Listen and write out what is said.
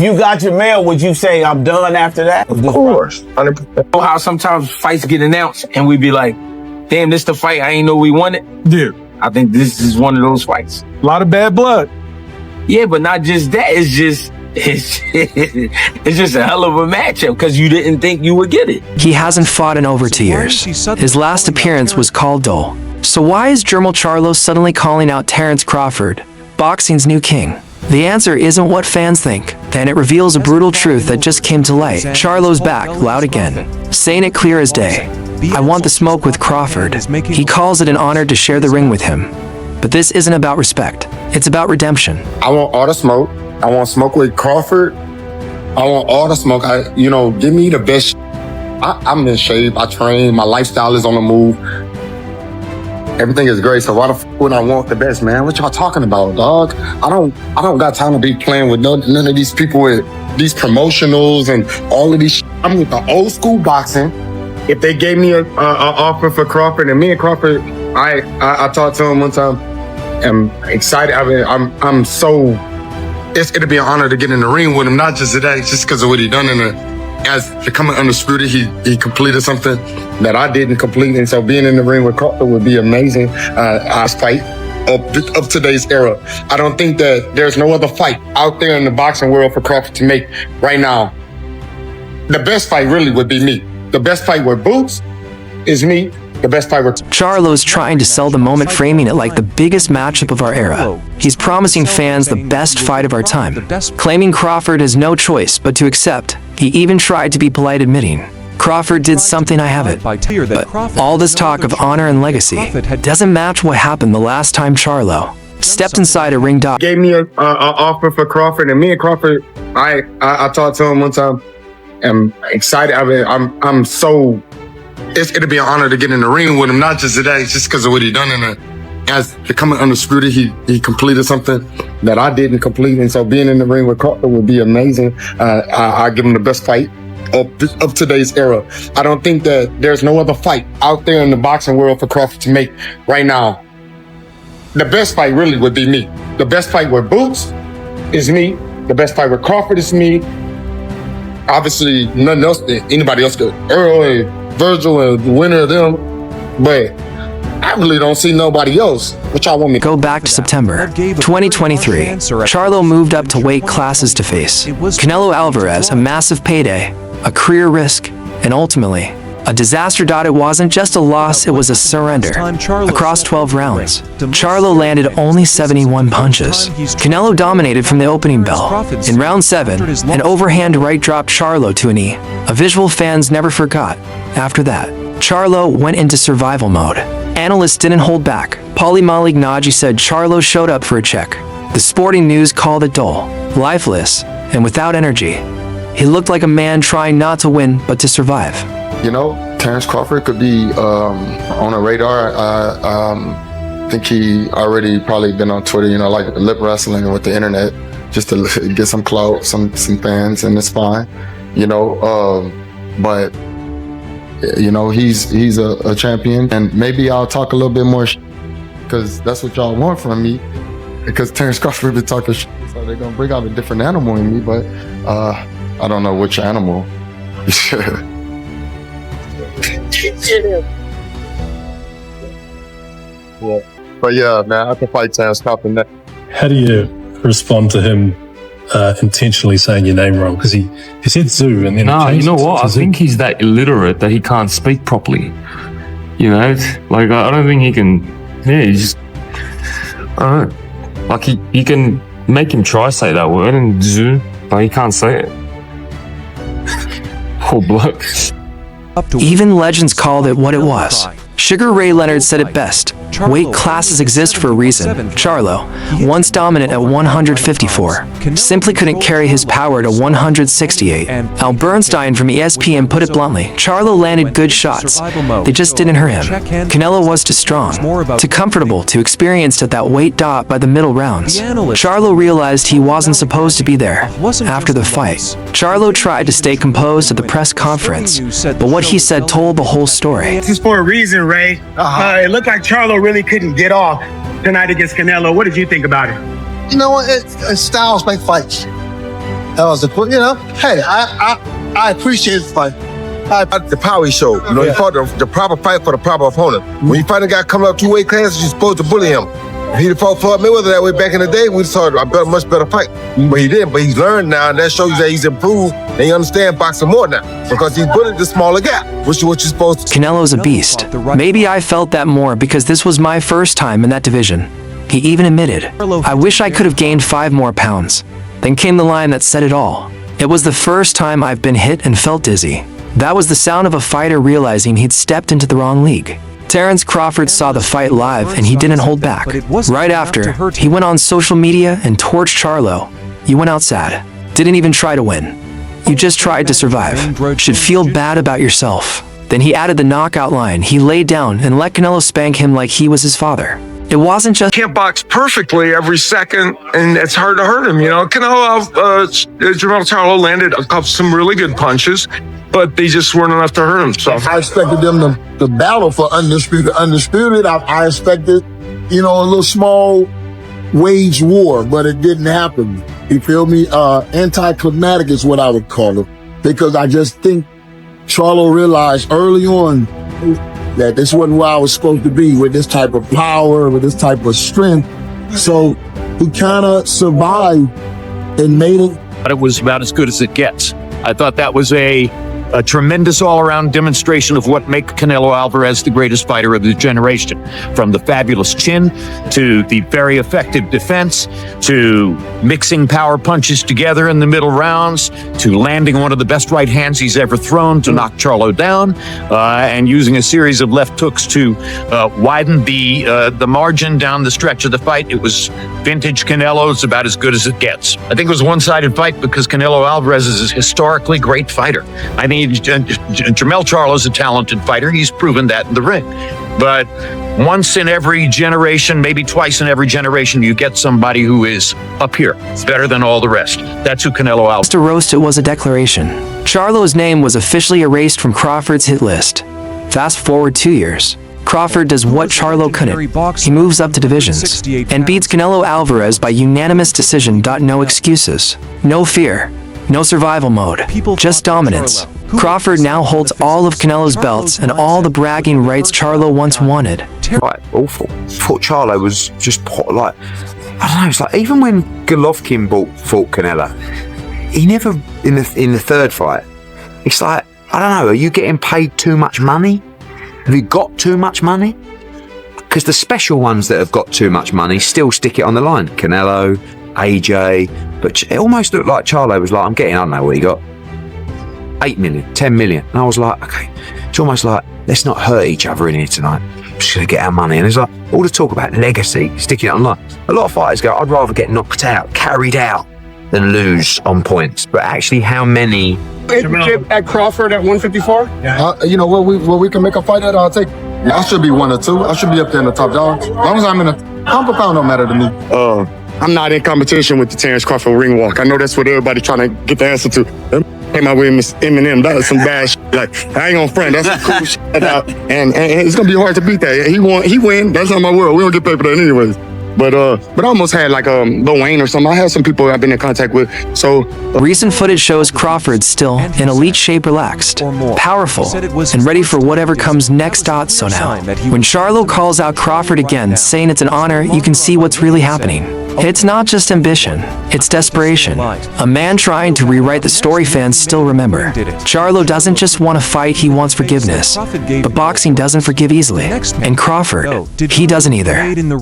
you got your mail, would you say I'm done after that? Of course. 100%. How sometimes fights get announced and we be like, damn, this the fight I ain't know we won it. Yeah. I think this is one of those fights. A lot of bad blood. Yeah, but not just that. It's just a hell of a matchup because you didn't think you would get it. He hasn't fought in over 2 years. His last appearance was called dull. So why is Jermell Charlo suddenly calling out Terence Crawford, boxing's new king? The answer isn't what fans think, and it reveals a brutal truth that just came to light. Charlo's back, loud again, saying it clear as day. I want the smoke with Crawford. He calls it an honor to share the ring with him. But this isn't about respect. It's about redemption. I want all the smoke. I want smoke with Crawford. I want all the smoke. Give me the best. I'm in shape. I train. My lifestyle is on the move. Everything is great. So why the f would I want the best, man? What y'all talking about, dog? I don't got time to be playing with none of these people with these promotionals and all of these. I'm with the old school boxing. If they gave me an offer for Crawford, and me and Crawford, I talked to him one time. I'm excited. I'm so. It'll be an honor to get in the ring with him, not just today, just because of what he done as becoming undisputed. He completed something that I didn't complete, and so being in the ring with Crawford would be amazing. I fight of today's era. I don't think that there's no other fight out there in the boxing world for Crawford to make right now. The best fight really would be me. The best fight with boots is me. The best fight with Charlo's trying to sell the moment, framing it like the biggest matchup of our era. He's promising fans the best fight of our time, claiming Crawford has no choice but to accept. He even tried to be polite, admitting, Crawford did something I haven't. But all this talk of honor and legacy doesn't match what happened the last time Charlo stepped inside a ring dock. Gave me an offer for Crawford, and me and Crawford, I talked to him one time. I'm excited. I'm so. It'll be an honor to get in the ring with him, not just today, just because of what he done as becoming undisputed. He completed something that I didn't complete, and so being in the ring with Crawford would be amazing. I give him the best fight of today's era. I don't think that there's no other fight out there in the boxing world for Crawford to make right now. The best fight really would be me. The best fight with boots is me. The best fight with Crawford is me. Obviously, nothing else that anybody else could. Earl and Virgil and the winner of them, but I really don't see nobody else. What y'all want me to go back to September 2023. Charlo moved up to weight classes to face Canelo Alvarez, a massive payday, a career risk, and ultimately a disaster. It wasn't just a loss, it was a surrender. Across 12 rounds, Charlo landed only 71 punches. Canelo dominated from the opening bell. In round 7, an overhand right dropped Charlo to a knee, a visual fans never forgot. After that, Charlo went into survival mode. Analysts didn't hold back. Paulie Malignaggi said Charlo showed up for a check. The Sporting News called it dull, lifeless, and without energy. He looked like a man trying not to win, but to survive. Terence Crawford could be on a radar. I think he already probably been on Twitter, like lip wrestling with the internet, just to get some clout, some fans, and it's fine, but he's a champion, and maybe I'll talk a little bit more because that's what y'all want from me, because Terence Crawford been talking shit, so they're gonna bring out a different animal in me, but I don't know which animal. But yeah, man, I can fight Terence Crawford. How do you respond to him intentionally saying your name wrong? Because he said Zoo and then you know what? I think he's that illiterate that he can't speak properly. I don't think he can. Yeah, he just. I don't know. Like you can make him try say that word and Zoo, but he can't say it. Poor bloke. Even legends called it what it was. Sugar Ray Leonard said it best. Weight classes exist for a reason. Charlo, once dominant at 154, simply couldn't carry his power to 168. Al Bernstein from ESPN put it bluntly, Charlo landed good shots. They just didn't hurt him. Canelo was too strong, too comfortable, too experienced at that weight dot by the middle rounds. Charlo realized he wasn't supposed to be there. After the fight, Charlo tried to stay composed at the press conference, but what he said told the whole story. This is for a reason, Ray. It looked like Charlo really couldn't get off tonight against Canelo. What did you think about it? Styles make fights. That was hey, I appreciate the fight. The power he showed. You know, he fought the proper fight for the proper opponent. When you fight a guy coming up 2 weight classes, you're supposed to bully him. If he'd fought Floyd Mayweather that way back in the day, we'd saw a much better fight. But he didn't. But he's learned now, and that shows you that he's improved, and he understands boxing more now because he's bullied the smaller guy, which is what you're supposed to. Canelo's a beast. Maybe I felt that more because this was my first time in that division. He even admitted, I wish I could have gained 5 more pounds. Then came the line that said it all. It was the first time I've been hit and felt dizzy. That was the sound of a fighter realizing he'd stepped into the wrong league. Terence Crawford saw the fight live and he didn't hold back. Right after, he went on social media and torched Charlo. You went out sad. Didn't even try to win. You just tried to survive. Should feel bad about yourself. Then he added the knockout line. He laid down and let Canelo spank him like he was his father. It wasn't just Can't box perfectly every second, and it's hard to hurt him. You know, Jermell Charlo landed some really good punches, but they just weren't enough to hurt him. So I expected them to battle for undisputed. I expected, a little small wage war, but it didn't happen. You feel me? Anticlimactic is what I would call it, because I just think Charlo realized early on that this wasn't where I was supposed to be with this type of power, with this type of strength. So he kind of survived and made it. But it was about as good as it gets. I thought that was a tremendous all-around demonstration of what makes Canelo Alvarez the greatest fighter of the generation. From the fabulous chin, to the very effective defense, to mixing power punches together in the middle rounds, to landing one of the best right hands he's ever thrown to knock Charlo down, and using a series of left hooks to widen the margin down the stretch of the fight. It was vintage Canelo. It's about as good as it gets. I think it was a one-sided fight because Canelo Alvarez is a historically great fighter. I mean, Jermell Charlo is a talented fighter. He's proven that in the ring. But once in every generation, maybe twice in every generation, you get somebody who is up here, better than all the rest. That's who Canelo Alvarez. to roast, it was a declaration. Charlo's name was officially erased from Crawford's hit list. Fast forward 2 years. Crawford does what Charlo couldn't. He moves up to divisions and beats Canelo Alvarez by unanimous decision. No excuses. No fear. No survival mode. Just dominance. Crawford now holds all of Canelo's belts and all the bragging rights Charlo once wanted. Like, awful. Thought Charlo was just like, I don't know, it's like even when Golovkin fought Canelo, he never, in the third fight, it's like, I don't know, are you getting paid too much money? Have you got too much money? Because the special ones that have got too much money still stick it on the line. Canelo, AJ, but it almost looked like Charlo was like, I don't know what he got. 8 million, 10 million. And I was like, okay, it's almost like, let's not hurt each other in here tonight. I'm just going to get our money. And it's like, all the talk about legacy, sticking it online. A lot of fighters go, I'd rather get knocked out, carried out, than lose on points. But actually, how many? At Crawford at 154? Where we can make a fight at, I'll take. I should be 1 or 2. I should be up there in the top dog. As long as I'm in a pound for pound, don't matter to me. I'm not in competition with the Terence Crawford ring walk. I know that's what everybody trying to get the answer to. Came out with Eminem. That was some bad shit. Like, I ain't gonna front. That's some cool shit. And it's gonna be hard to beat that. He win. That's not my world. We don't get paid for that anyways. But I almost had like Lil Wayne or something. I had some people I've been in contact with. So recent footage shows Crawford still in elite shape, relaxed, powerful, and ready for whatever comes next. So now, when Charlo calls out Crawford again, saying it's an honor, you can see what's really happening. It's not just ambition, it's desperation. A man trying to rewrite the story fans still remember. Charlo doesn't just want to fight, he wants forgiveness. But boxing doesn't forgive easily. And Crawford, he doesn't either.